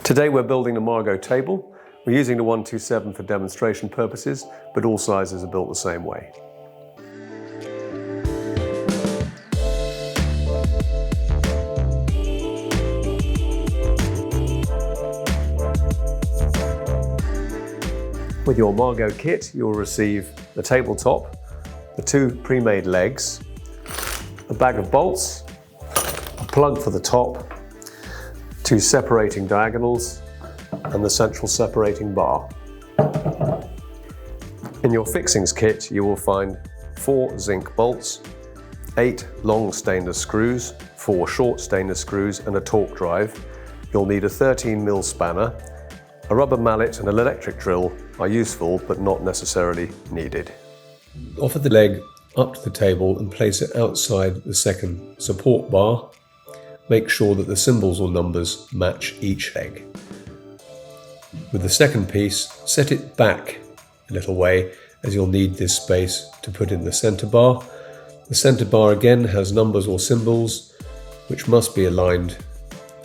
Today we're building the Margot table. We're using the 127 for demonstration purposes, but all sizes are built the same way. With your Margot kit, you'll receive the tabletop, the 2 pre-made legs, a bag of bolts, a plug for the top, 2 separating diagonals, and the central separating bar. In your fixings kit, you will find 4 zinc bolts, 8 long stainless screws, 4 short stainless screws, and a torque drive. You'll need a 13mm spanner. A rubber mallet and an electric drill are useful, but not necessarily needed. Offer the leg up to the table and place it outside the second support bar. Make sure that the symbols or numbers match each leg. With the second piece, set it back a little way, as you'll need this space to put in the centre bar. The centre bar again has numbers or symbols which must be aligned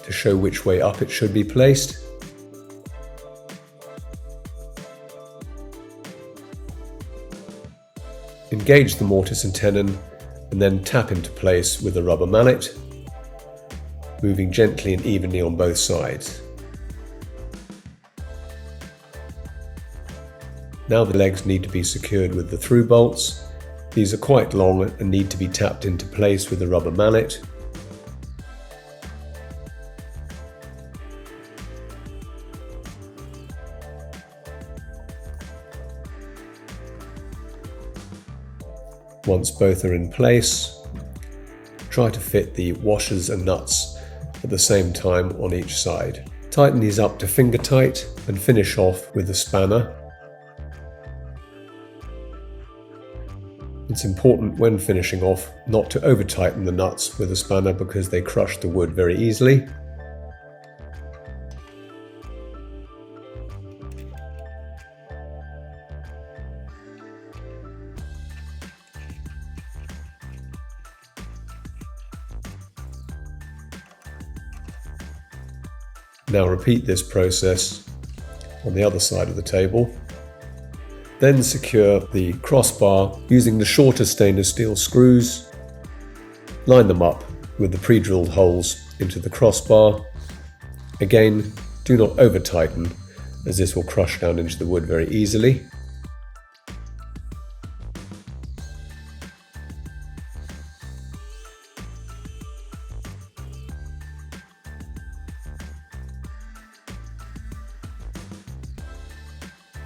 to show which way up it should be placed. Engage the mortise and tenon and then tap into place with a rubber mallet, moving gently and evenly on both sides. Now the legs need to be secured with the through bolts. These are quite long and need to be tapped into place with a rubber mallet. Once both are in place, try to fit the washers and nuts at the same time on each side. Tighten these up to finger tight and finish off with the spanner. It's important when finishing off not to over tighten the nuts with the spanner because they crush the wood very easily. Now repeat this process on the other side of the table. Then secure the crossbar using the shorter stainless steel screws. Line them up with the pre-drilled holes into the crossbar. Again, do not over tighten, as this will crush down into the wood very easily.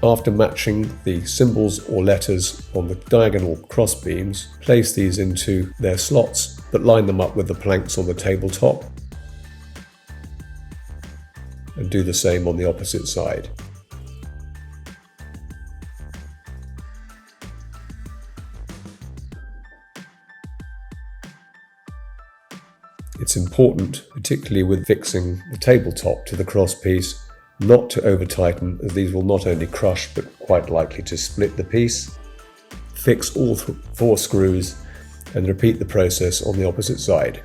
After matching the symbols or letters on the diagonal cross beams, place these into their slots, but line them up with the planks on the tabletop. And do the same on the opposite side. It's important, particularly with fixing the tabletop to the cross piece, not to over tighten, as these will not only crush but quite likely to split the piece. Fix all 4 screws and repeat the process on the opposite side.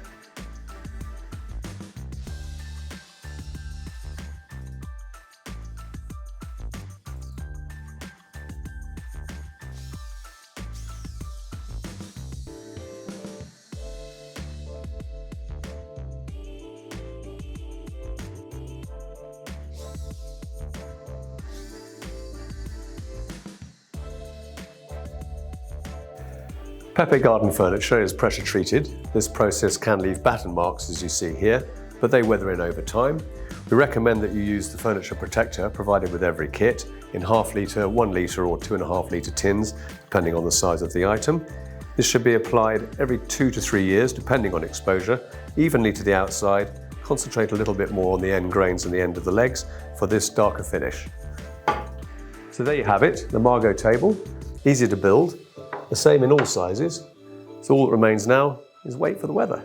Pepe garden furniture is pressure treated. This process can leave batten marks, as you see here, but they weather in over time. We recommend that you use the furniture protector provided with every kit in ½ litre, 1 litre or 2.5 litre tins, depending on the size of the item. This should be applied every 2 to 3 years, depending on exposure, evenly to the outside. Concentrate a little bit more on the end grains and the end of the legs for this darker finish. So there you have it, the Margot table. Easy to build, the same in all sizes. So all that remains now is wait for the weather.